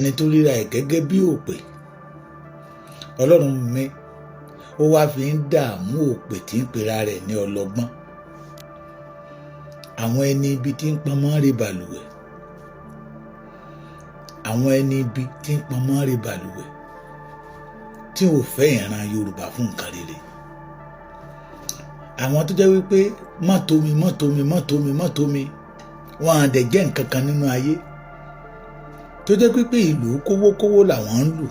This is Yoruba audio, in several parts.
ẹni tó ríra ẹ̀ gẹ́gẹ́ bí òpè ọlọ́run mi ó wá fi ń dààmú òpè tí ń pera rẹ̀ ní ọlọ́gbọ́n. Àwọn ẹni ibi tí ń pọnmọ́ rí balùwẹ̀, àwọn ẹni ibi tí ń pọnmọ́ rí balùwẹ̀ tí ò fẹ́ ìran Yorùbá fún nǹkan rere. Àwọn tó jẹ́ wípé mọ́tòmí wọn à dẹ̀ jẹ́ nǹkan kan nínú ayé, tó jẹ́ pípé ìlú kówókówó làwọn ń lù.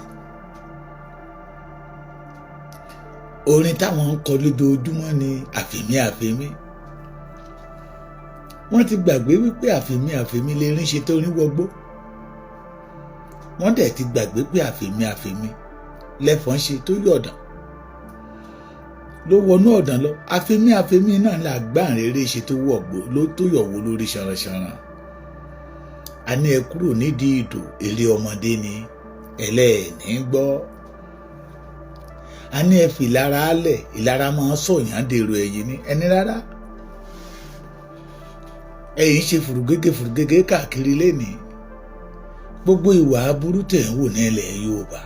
Orin táwọn ń kọ lójoojúmọ́ ni àfèmí. Wọ́n ti gbàgbé wípé àfèmí lè rí ṣe tó rí wọgbó. Wọ́n dẹ̀ ti gbàgbé pé àfèmí lẹ́fọ̀n ṣe tó yọ̀dàn ló wọnú ọ̀dàn lọ. Àfèmí náà là gbáǹrere ṣe tó wọ̀gbó ló tó yọ̀wó lórí ṣanranṣanran. A ní ẹ kúrò nídìí ìdò, eré ọmọdé ni ẹlẹ́ẹ̀ní gbọ́. A ní ẹ fi ìlara álẹ̀, ìlara máa ń sọ̀yàn dèrò ẹ̀yìn ní ẹni rárá. Ẹ̀yin ṣe fùrùgégé káàkiri lénìí. Gbogbo ìwà aburú tẹ̀ ń wò ní ilẹ̀ Yorùbá,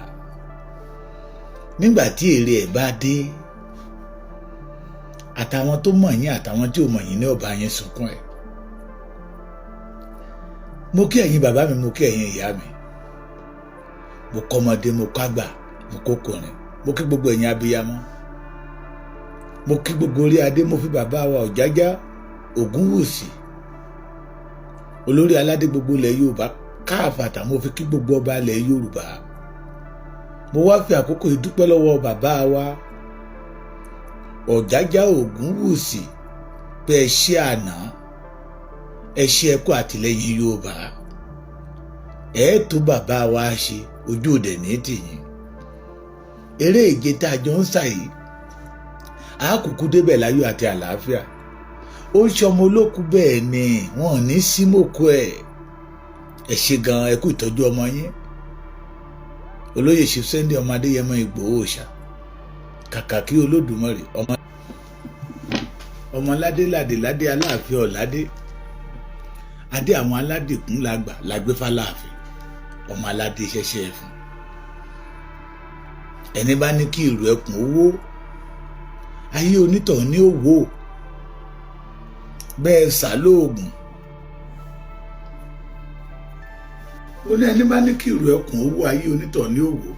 nígbà tí èrè ẹ̀ bá dé, àtàwọn tó mọ̀ yín àtàwọn tí ò mọ̀ yín ní ọba yẹn sunkún ẹ̀. Mo kí ẹ̀yin bàbá mi, mo kí ẹ̀yin ìyá mi, mo kọ́ ọmọdé, mo kọ́ àgbà, mo kó ọkùnrin, mo kí gbogbo ẹ̀yin abiyamọ, mo kí gbogbo orí adé. Mo fi bàbá wa Ọ̀jájá Ògúnwùsì, olórí aládé gbogbo ilẹ̀ Yorùbá káàfàtà, mo fi kí gbogbo ọba ilẹ̀ Yorùbá. Mo wá fi àkókò ìdúpẹ́ lọ́wọ́ bàbá wa Ọ̀jájá Ògúnwùsì pé ẹ ṣé àná, ẹ ṣé ẹ kú àtìlẹ́yìn Yorùbá. Ẹ tó bàbá wa ṣe, ojú òde ní tìyín. Eré ìje tá a jọ ń sà yìí, a kúkú débẹ̀ láyọ̀ àti àlàáfíà. Ó ń ṣọmọ olókùú bẹ́ẹ̀ ni wọn ò ní símòkú ẹ̀. Ẹ ṣé gan, ẹ kú ìtọ́jú ọmọ yín olóyè Chief Sunday ọmọ Adéyẹmọ Ìgbòho Òòṣà. Kàkà kí Olódùmarè ọmọ ládé Aláàfin Ọ̀ládé, adé àwọn aládé kún lágbé fáláàfin, ọmọ aládé ṣẹṣẹ fún. Ẹni bá ní kí ìrù ẹkùn owó, ayé onítọ̀hún ní òwò. Bẹ́ẹ̀ sá lóògùn, ó ní ẹni bá ní kí ìrù ẹkùn owó, ayé onítọ̀hún ní òwò.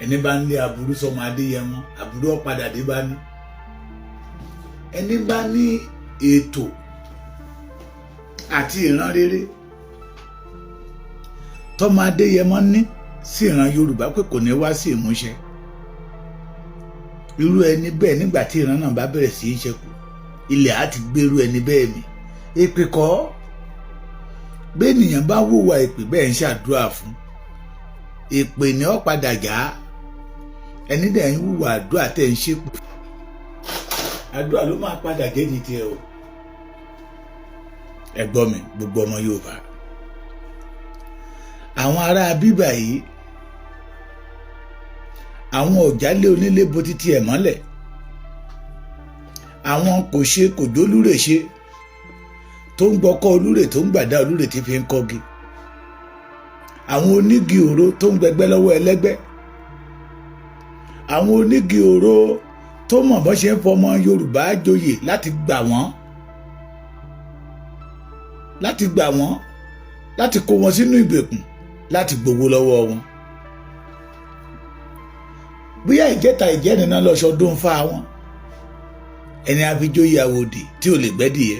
Ẹni bá ń lé aburú sọmọ Adéyẹmọ, aburú ọ̀padà dé bá ní. Ẹni bá ní ètò àti ìran rere tọmọ Adéyẹmọ ní sí ìran Yorùbá pé kò ní wá sí ìmúṣẹ, irú ẹni bẹ́ẹ̀ nígbà tí ìran náà bá bẹ̀rẹ̀ sí í ṣẹ́kù, ilẹ̀ á ti gbérú ẹni bẹ́ẹ̀ mì. Èpè kọ́, bẹ́ẹ̀nìyàn bá wùwà èpè bẹ́ẹ̀ ń ṣàdúrà fún, èpè ní ó padà já. Ẹni dẹ̀ ń wùwà àdúrà tẹ̀ ń ṣépè, àdúrà ló máa padà jẹ́ ní tiẹ̀ o. Ẹ gbọ́ mi, gbogbo ọmọ Yorùbá, àwọn ará bíbà yìí, àwọn ọ̀jálé onílé bo títí ẹ̀ mọ́lẹ̀, àwọn kò ṣe kò jólúrè ṣe, tó ń gbọ́kọ́ olúrè tó ń gbàdá olúrè tí fi ń kọ́gi, àwọn onígi òro tó ń gbẹgbẹ́ lọ́wọ́ ẹlẹ́gbẹ́, àwọn onígi òro tó mọ̀ bọ́ ṣe ń fọmọ Yorùbá joyè láti gbà wọ́n, láti kó wọn sínú ìgbèkùn, láti gbowó lọ́wọ́ wọn. Bóyá ìjẹta ìjẹrin náà lọ ṣọdún fá wọn, ẹni àfijóyè àwòdì tí ò lè gbẹ́dìyẹ,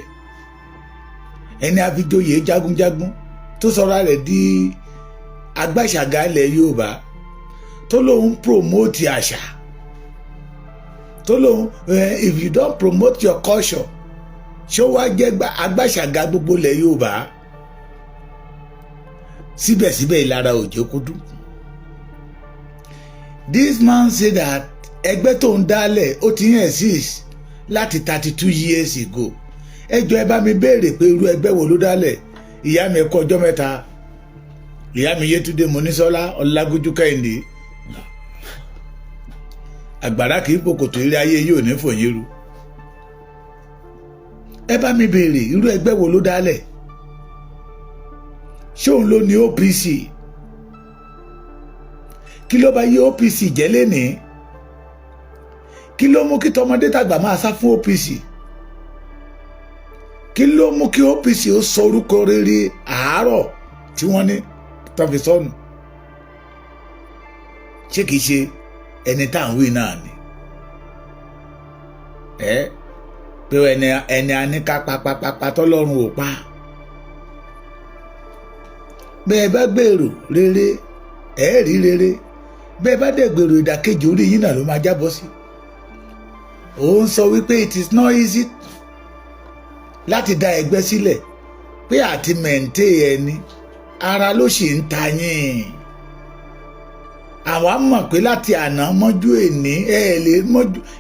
ẹni àfijóyè jagunjagun tó sọra rẹ̀ di agbáṣàgà ilẹ̀ Yorùbá, tó lóun promote àṣà, tó lóun if you don't promote your culture, ṣó wá jẹ́ agbáṣàgà gbogbo ilẹ̀ Yorùbá. Síbẹ̀síbẹ̀ ìlara òjò kó dùn. This man say that ẹgbẹ́ tó ń dálẹ̀ ó ti ń exist láti 32 years ago. Ẹjọ́ ẹ bá mi béèrè pé irú ẹgbẹ́ wo ló dálẹ̀. Ìyá mi kú ọjọ́ mẹ́ta, ìyá mi Yétúndé Monísọ́lá Ọlágójú Kẹ́hìndé. Àgbàrá kì í pòkòtò eré ayé yóò ní fòyín ru. Ẹ bá mi béèrè irú ẹgbẹ́ wo ló dálẹ̀. ṣé òun ló ní OPC? Kí ló bá yí OPC jẹ́ lénìí? Kí ló mú kí tọmọdé tàgbà máa sá fún OPC? Kí ló mú kí OPC ó sọ orúkọ rere àárọ̀ tí wọ́n ní tọ́fi sọ́nù? Ṣé kìí ṣe ẹni tá à ń wí náà ni? Pé ẹni a ní ká papapapa tọ́lọ́run ò pa. Bẹ́ẹ̀ bá gbèrò rere rí rere, bẹ́ẹ̀ bá dẹ̀ gbèrò ìdàkejì orí yín náà ló máa jábọ́ sí. Ó ń sọ wípé it is not easy láti dá ẹgbẹ́ sílẹ̀, pé àti mẹ̀ǹtẹ́ ẹni ara ló sì ń ta yín. Àwa mọ̀ pé láti àná mọ́jú èní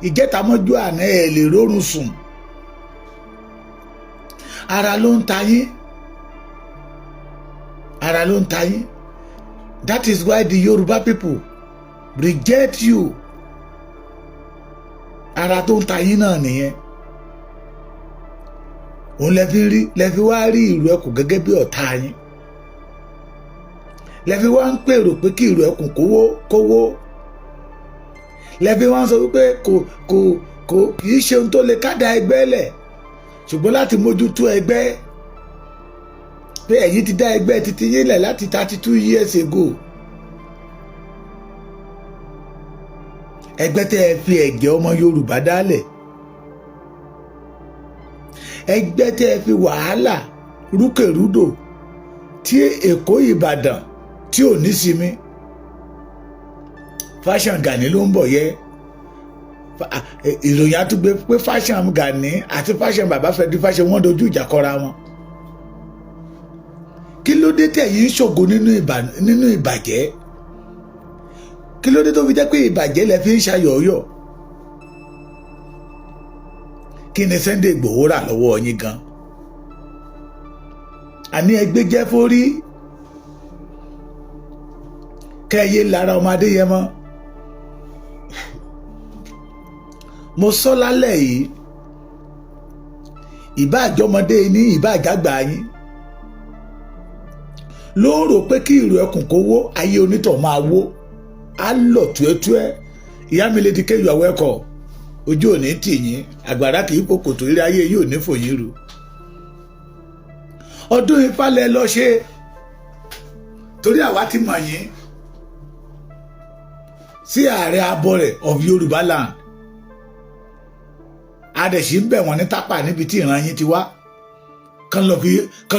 ìjẹta mọ́jú àná lè rórun sùn. Ara ló ń ta yín. Ara ló ń ta yín. That is why the Yoruba people reject you. Ara tó ń ta yín náà nìyẹn. Òun lẹ́fi wá rí ìlú ẹkùn gẹ́gẹ́ bí ọ̀tá yín. Lẹ́fi wá ń pèrò pé kí ìlú ẹkùn kówó. Lẹ́fi wá ń sọ wípé kò kìí ṣe ohun tó lè kádà ẹgbẹ́ lẹ̀, ṣùgbọ́n láti mójútó ẹgbẹ́. Pé ẹ̀yin ti dá ẹgbẹ́ titi yín lẹ̀ láti 32 years ago. Ẹgbẹ́ tẹ́ ẹ fi ẹ̀jẹ̀ ọmọ Yorùbá dálẹ̀. Ẹgbẹ́ tẹ́ ẹ fi wàhálà rúkèrúdò tí Èkó Ìbàdàn tí ò ní sinmi. Fashion Gani ló ń bọ̀ yẹ. Ìròyìn àtúgbé pé Fashion Gani àti Fashion Baba Fẹ́dí Fashion wọ́n dojú ìjà kọra wọn. Kí ló dé tẹ̀ yín ṣògo nínú ìbàjẹ́? Kí ló dé tó fi jẹ́ pé ìbàjẹ́ lẹ fi ń ṣayọ̀ọ́yọ̀? Kí ni Sunday Igboho rà lọ́wọ́ yín gan? Àní ẹgbẹ́ jẹ́ fórí kẹ́yẹ lára ọmọ Adéyẹmọ. Mo sọ lálẹ́ yìí, ìbá àjọmọdé ní ìbá àjàgbà yín ló rò pé kí ìrù ẹkùn kó wó, ayé onítọ̀ máa wó, á lọ túẹ́túẹ́. Ìyá mi lè di kéyù àwọ̀ ẹ̀kọ́, ojú òní tì yín, àgbàrá kì í pokòtò eré ayé yìí ò ní fòyín ru. Ọdún Ifá lẹ lọ ṣe, torí àwa ti mọ̀ yín sí ààrẹ abọrẹ̀ of Yorùbá land. Adẹ̀sí ń bẹ̀ wọ́n ní tápà níbi tí ìran yín ti wá, kán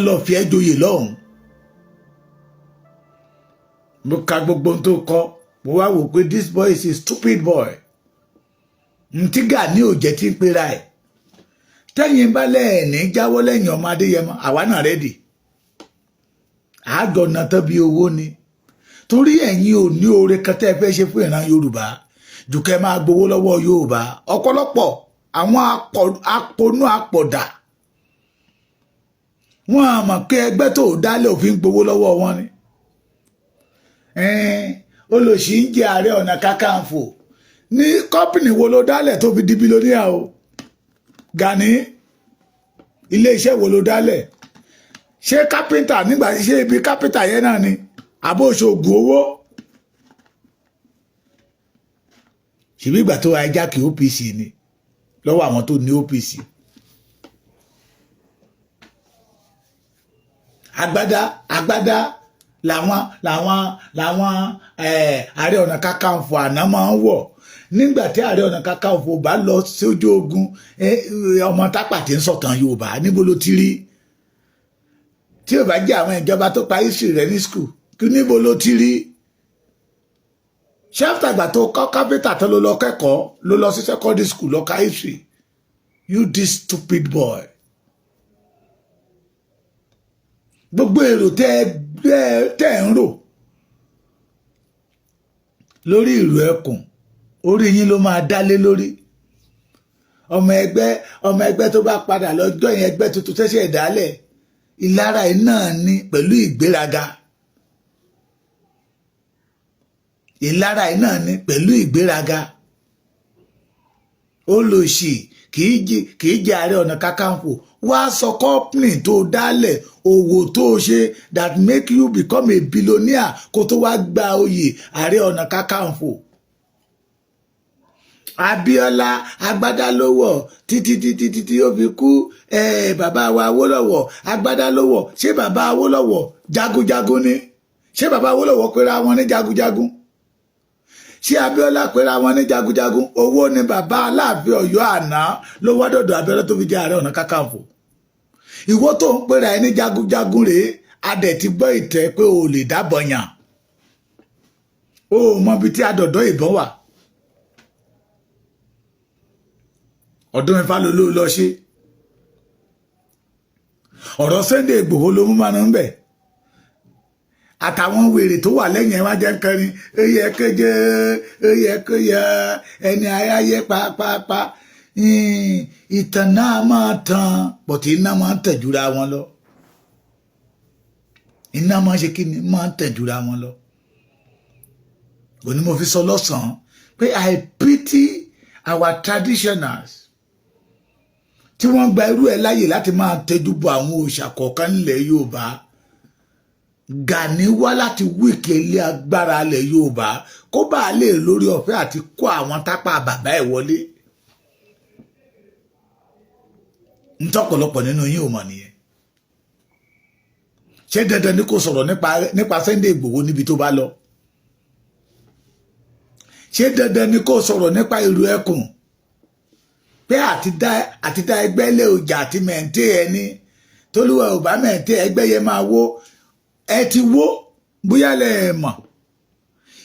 lọ fi ẹ́ joyè lọ́hùn. Mo ka gbogbo ohun tó kọ, mo wá wò pé this boy is a stupid boy. Ntí Gani ò jẹ́ tí ń pera ẹ̀. Tẹ́yìn bá lẹ́ẹ̀ní jáwọ́ lẹ́yìn ọmọ Adéyẹmọ, àwa náà rẹ́dì. Àjọ̀nà tán bí owó ni. Torí ẹ̀yin ò ní oore kan tẹ́ ẹ fẹ́ ṣe fún ìran Yorùbá jù kẹ́ máa gbowó lọ́wọ́ Yorùbá. Ọ̀pọ̀lọpọ̀ àwọn aponú apọ̀dà wọ́n á mọ̀ pé ẹgbẹ́ tó dálẹ̀ òfin gbowó lọ́wọ́ wọn ni. Olòṣì ń jẹ Ààrẹ Ọ̀nà Kakanfò ní kọ́pìnì wo ló dálẹ̀ tó fi di bílíọ̀nìyà o? Gani ilé iṣẹ́ wo ló dálẹ̀? Ṣé kápẹ́ntà nígbà tí ṣe ibi kápẹ́ntà yẹn náà ni? Àbó ṣoògùn owó? Ṣèbí ìgbà tó hijack OPC ni lọ́wọ́ àwọn tó ní OPC. Agbádá làwọn Ààrẹ Ọ̀nà Kakanfò àná máa ń wọ̀ nígbà tí Ààrẹ Ọ̀nà Kakanfò bá lọ sójú ogun. Ọmọ tápà tí ń sọ̀tàn Yorùbá níbo ló ti rí? Tí ò bá jẹ́ àwọn ìjọba tó pa history rẹ̀ ní school, kí níbo ló ti rí? Ṣé àgbà tó kọ́ kápẹ́tà tó ló lọ kẹ́kọ̀ọ́ ló lọ sí secondary school lọ ka history? You this stupid boy. Gbogbo èrò tẹ́ ń rò lórí ìlú ẹkùn, orí yín ló máa dálé lórí. Ọmọ ẹgbẹ́ tó bá padà lọ́jọ́ yẹn ẹgbẹ́ tuntun tẹ́sẹ̀ dálẹ̀, ìlara yìí náà ní pẹ̀lú ìgbéraga. Ìlara yìí náà ní pẹ̀lú ìgbéraga. olòṣì kì í jẹ Ààrẹ Ọ̀nà Kakanfò wá sọ company tó dálẹ̀ òwò tó ṣe that make you become a billionaire kó tó wá gba oyè Ààrẹ Ọ̀nà Kakanfò. Abíọ́lá agbádá ló wọ̀ títí ó fi kú bàbá wa Awólọ́wọ̀ agbádá ló wọ̀ ṣé bàbá Awólọ́wọ̀ jagunjagun ni ṣé bàbá Awólọ́wọ̀ pera wọn ní jagunjagun ṣé Abíọ́lá pera wọn ní jagunjagun owó ni bàbá Aláàfin Ọ̀yọ́ àná ló wá dọ̀dọ̀ Abíọ́lá tó fi jẹ́ Ààrẹ Ọ̀nà Kakanfò. Ìwọ tó ń pera ẹni jagunjagun rèé adẹ̀ ti gbọ́ ìtẹ́ pé o lè dábọ̀ yàn o mọ ibi tí adọ̀dọ̀ ìbọn wà. Ọdún Ifá ló lọ ṣe ọ̀rọ̀ Sunday Ìgbòho ló mú máa ń bẹ̀ àtàwọn wèrè tó wà lẹ́yìn ẹ̀ wá jẹ́ kẹrin eyẹ kéje eyẹ kéye ẹni ayáyé pàápàá ìtàn náà máa tàn pọ̀tí iná máa ń tẹ̀júra wọn lọ iná máa ṣe kí ni máa ń tẹ̀júra wọn lọ. Òní mo fi sọ lọ́sàn-án pé I pity our traditionals tí wọ́n gba irú ẹ̀ láyè láti máa tẹjú bọ àwọn òòṣà kọ̀ọ̀kan nílẹ̀ Yorùbá. Gani wá láti wíìkì ilé agbára ilẹ̀ Yorùbá kó bá lè lórí ọ̀fẹ́ àti kó àwọn tápà bàbá ẹ̀ wọlé. Ntọ́pọ̀lọpọ̀ nínú yín ò mọ̀ nìyẹn. Ṣé dandan ni kò sọ̀rọ̀ nípa Sunday Ìgbòho níbi tó bá lọ? Ṣé dandan ni kò sọ̀rọ̀ nípa ìlú ẹkùn? Pé àti dá ẹgbẹ́ ilé ọjà àti mẹ̀ǹtẹ́ ẹni tólúwa ò bá mẹ̀ǹtẹ́ ẹgbẹ́ yẹn máa wó ẹ ti wó bóyá lẹ mọ̀.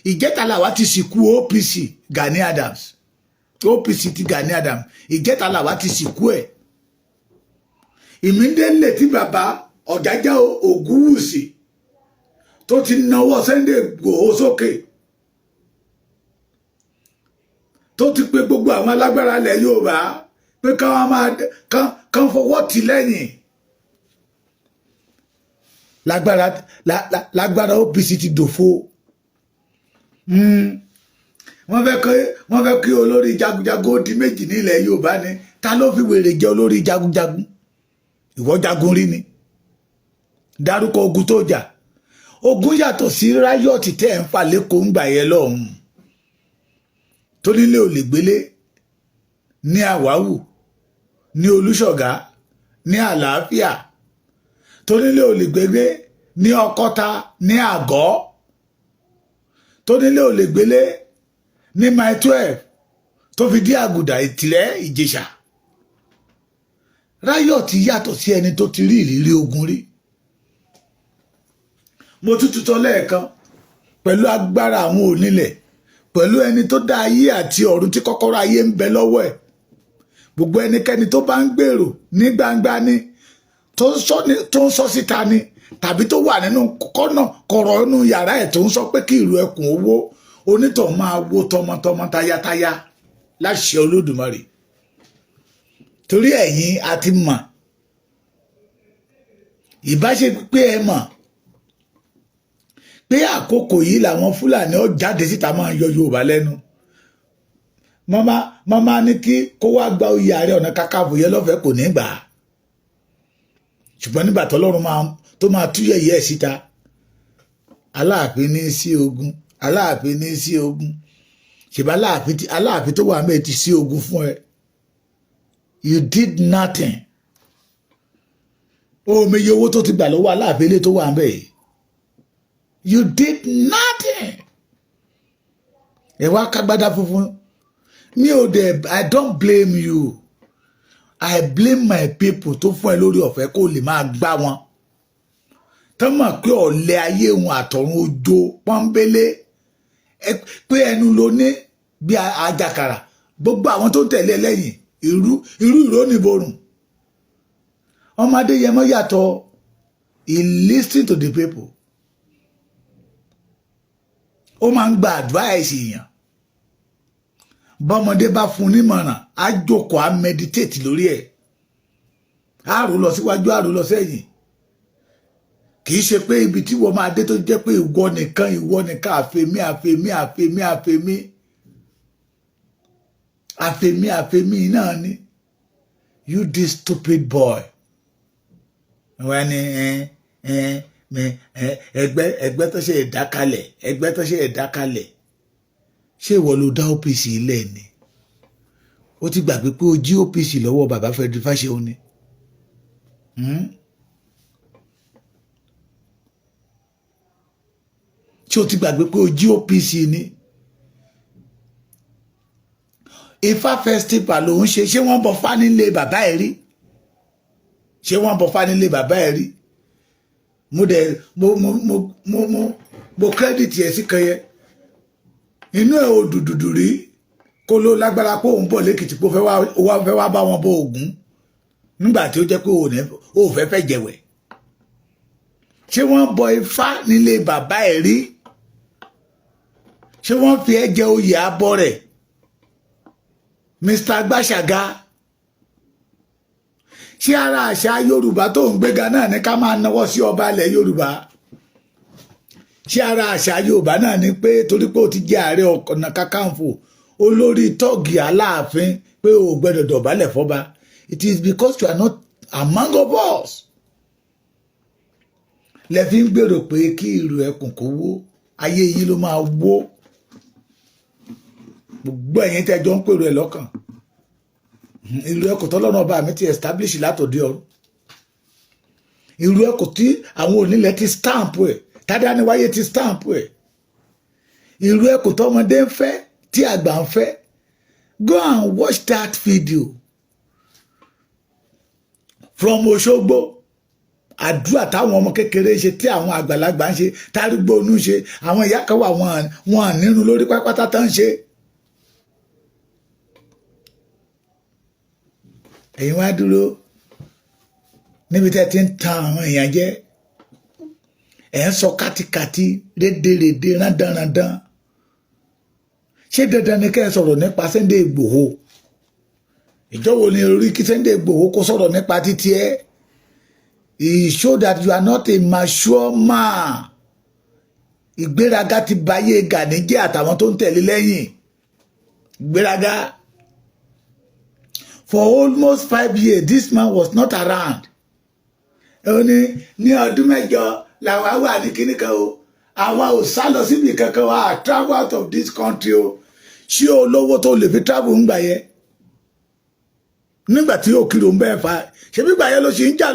Ìjẹta làwa ti sìnkú OPC Gani Adams OPC ti Gani Adams ìjẹta làwa ti sìnkú ẹ̀. Ìmídélé tí bàbá Ọ̀jájá Ògúnwùsì tó ti nawọ́ Sunday Ìgbòho sókè tó ti pé gbogbo àwọn alágbára ilẹ̀ Yorùbá pé káwọn máa kán fọwọ́ tì lẹ́yìn. Lágbára OPC ti dòfo. Wọ́n fẹ́ kí olórí jagunjagun ó di méjì nílẹ̀ Yorùbá ni ta ló fi wèrè jẹ olórí jagunjagun? Ìwọ jagun rí ni. Dárúkọ ogun tó jà. Ogun yàtọ̀ sí ráyọ̀tì tẹ́ ẹ̀ ń fà lẹ́kọ̀ọ́ ń gbà yẹn lọ́hùn. Tó nílé ò lè gbélé ní Àwáwù ní Olúṣọ̀gá ní Àlàáfíà tó nílé ò lè gbélé ní Ọkọ́ta ní Àgọ́ tó nílé ò lè gbélé ní Mile 12 tó fi dé Àgùdà Ìtìlẹ̀ Ìjẹ̀ṣà. Ráyọ̀tì yàtọ̀ sí ẹni tó ti rí ìrírí ogun rí. Mo tútù tọ́ lẹ́ẹ̀kan pẹ̀lú agbára àwọn onílẹ̀ pẹ̀lú ẹni tó dá ayé àti ọ̀run tí kọ́kọ́rọ́ ayé ń bẹ lọ́wọ́ ẹ̀. Gbogbo ẹnikẹ́ni tó bá ń gbèrò ní gbangba ni tó ń sọ síta ni tàbí tó wà nínú kọ̀rọ̀ inú yàrá ẹ̀ tó ń sọ pé kí ìlú ẹkùn owó onítọ̀ máa wó tọmọtọmọ tayátayá láṣẹ Olódùmarè. Torí ẹ̀yin a ti mọ̀ ìbáṣe pé ẹ mọ̀ pé àkókò yìí làwọn Fúlàní ó jáde síta máa yọ Yorùbá lẹ́nu. Màmá ní kí kó wá gba oyè Ààrẹ Ọ̀nà Kakanfò yẹn lọ́fẹ̀ẹ́ kò ní gbà á. Ṣùgbọ́n nígbà tọ́lọ́run tó máa tú yẹ̀yẹ́ ẹ̀ síta Aláàfin ní sí ogun Aláàfin ní sí ogun ṣèbá Aláàfin tó wà mẹ́ẹ̀ ti sí ogun fún ẹ. You did nothing. Meye owó tó ti gbà lọ́wọ́ Aláàfin ilé tó wà mẹ́ẹ̀. You did nothing. Ẹ wá kágbádá funfun. I don't blame you. I blame my people tó fún ẹ lórí ọ̀fẹ́ kó lè máa gbá wọn. Tán mọ̀ pé ọ̀lẹ ayé wọn àtọ̀run ojo pọ́nbélé. Pé ẹnu ló ní bí àjàkàrà. Gbogbo àwọn tó tẹ̀lé lẹ́yìn irú ìró nìborùn. Ọmọdé Yẹmọ yàtọ̀. He listen to the people. Ó máa ń gba advice èèyàn. Bọ́mọdé bá fún nímọ̀ràn á jókòó á meditate lórí ẹ̀. Á rò lọ síwájú á rò lọ sẹ́yìn. Kì í ṣe pé ibi tí wọ́n máa dé tó jẹ́ pé ìwọ nìkan àfẹ́mí. àfẹ́mí náà ni you this stupid boy wọ́n ní ẹgbẹ́ tó ṣe ìdákalẹ̀ ṣé ìwọ ló dá OPC ilẹ̀ ni ó ti gbàgbé pé ó jí OPC lọ́wọ́ bàbá Frederick Fáṣẹ̀hùn ni ṣé ó ti gbàgbé pé ó jí OPC ni Ifá festival ló ń ṣé wọ́n bọ fá nílé bàbá ẹ̀ rí ṣé wọ́n bọ fá nílé bàbá ẹ̀ rí mo credit yẹ sí kan yẹ inú ẹ̀ ò dùdùdù rí kó ló lágbára pé òun bọ̀ lẹ́kìtì pé ó fẹ́ wá bá wọn bọ Ògún nígbà tí ó jẹ́ pé ó fẹ́ jẹ̀wẹ̀ ṣé wọ́n bọ Ifá nílé bàbá ẹ̀ rí ṣé wọ́n fi ẹ́ jẹ oyè abọ́ rẹ̀ Mr. Gbàṣàgà ṣé ara àṣà Yorùbá tó ń gbéga náà ní ká máa náwó sí ọba ilẹ̀ Yorùbá ṣé ara àṣà Yorùbá náà ni pé torí pé ó ti jẹ́ Ààrẹ Ọ̀nà Kakanfò olórí tọ́ọ̀gì Aláàfin pé o gbọ́dọ̀ dọ̀bálẹ̀ fọ́ba it is because you are not among of us lẹ fi ń gbèrò pé kí ìrù ẹkùn kó wó ayé yìí ló máa wó gbogbo ẹ̀yin tẹ́jọ́ ń pèrò ẹ̀ lọ́kàn ìrù ẹkùn tọ́lọ́run ọba mi ti establish látòdì ọ̀run ìrù ẹkùn tí àwọn onílẹ̀ ti stamp ẹ̀ tádániwáyé ti stamp ẹ̀ ìrù ẹkùn tọ́mọdé ń fẹ́ tí àgbà ń fẹ́ go and watch that video from Òṣogbo àdúrà táwọn ọmọ kékeré ṣe tí àwọn àgbàlagbà ń ṣe tárúgbó onú ṣe àwọn ìyá kan wà wọn nínú lórí pápátá tán ń ṣe. ẹ̀yin wá dúró níbi tẹ́ ti ń tan àwọn èèyàn jẹ ẹ̀ ń sọ kátikàti rédèrèdè rándanrandan ṣé dandan ni kẹ́ ẹ sọ̀rọ̀ nípa Sunday Igboho ìjọwo ni orí kí Sunday Igboho kó sọ̀rọ̀ nípa títí ẹ̀ he show that you are not a mature man ìgbéraga ti báyé Gani jẹ́ àtàwọn tó ń tẹ̀lé lẹ́yìn ìgbéraga for almost 5 years this man was not around ó ní ọdún mẹ́jọ làwa wà ní kíní kan o àwa ò sá lọ síbi kankan wa travel out of this country o ṣé olówó tó lè fi travel ń gbà yẹ nígbà tí òkìrò ń bẹ́ẹ̀ fa ṣebí gbà yẹn ló ṣe ń jà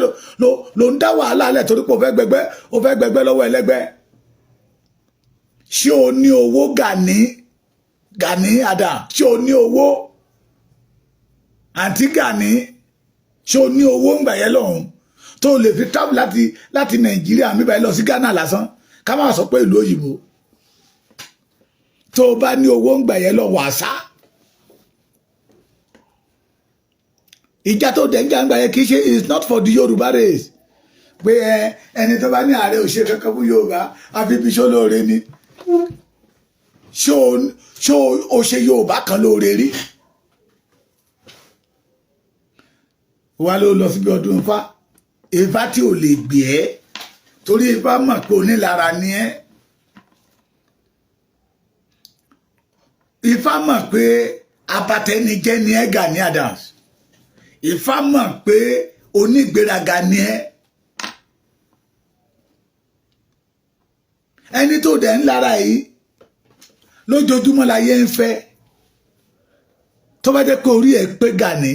ló ń dá wàhálà alẹ́ torí pé ó fẹ́ gbẹgbẹ́ lọ́wọ́ ẹlẹ́gbẹ́ ṣé o ní owó Gani Adam ṣé o ní owó àǹtí Gani ṣé o ní owó ń gbà yẹn lọ́hùn tó lè fi travel láti Nàìjíríà mi báyìí lọ sí Ghana lásán ká má sọ pé ìlú òyìnbó tó o bá ní owó ń gbà yẹn lọ wàásà ìjà tó dẹ̀ ń jà ń gbà yẹn kì í ṣe is not for the Yorùbá race pé ẹni tó bá ní ààrẹ ò ṣe kankan fún Yorùbá àfi bí ṣó lóore ni ṣó o ṣe Yorùbá kan lóore rí wà ló lọ síbi ọdún Ifá tí ò lè gbé ẹ́ torí Ifá mọ̀ pé onílára ni ẹ́ Ifá mọ̀ pé abatẹnijẹ́ ni ẹ́ Gani Adams Ifá mọ̀ pé onígbéraga ni ẹ́ ẹni tó dẹ̀ ń lára yìí lójoojúmọ́ láyé ń fẹ́ tó bá jẹ́ pé orí ẹ̀ pé Gani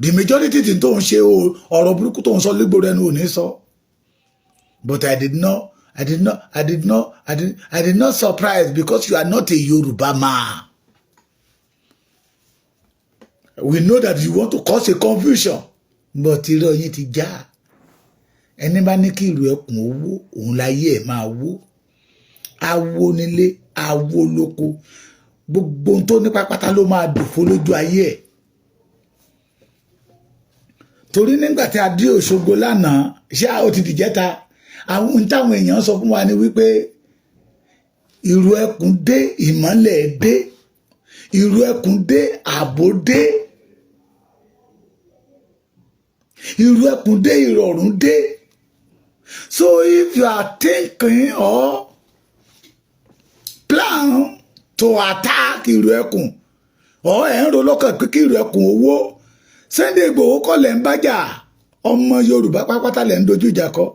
the majority tí tó ń ṣe ọ̀rọ̀ burúkú tó ń sọ légbòrò ẹnu ò ní sọ but I did not surprise because you are not a Yoruba man. We know that you want to cause a confusion but irọ́ yín ti já ẹni bá ní kí ìlú ẹkùn owó òun láyé ẹ̀ máa wó awo nílé awo lóko gbogbo tó ní pápátá ló máa dòfo lójú ayé ẹ̀ torí nígbà tí a dé Òṣogbo lánàá ṣé ó ti dìjẹ́ta àwọn táwọn èèyàn sọ fún wa ni wípé ìrù ẹkùn dé ìmọ́lẹ̀ dé ìrù ẹkùn dé ààbò dé ìrù ẹkùn dé ìrọ̀rùn dé so if you are thinking or plan to attack ìrù ẹkùn ẹ̀ ń ro lọ́kàn pé kí ìrẹ̀kùn owó Sunday Igboho kọ́ lẹ̀ ń bájà ọmọ Yorùbá pápátá lẹ̀ ń dojú ìjà kọ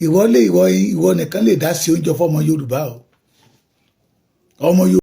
ìwọ nìkan lè dá sí oúnjẹ fọmọ Yorùbá o ọmọ Yorùbá.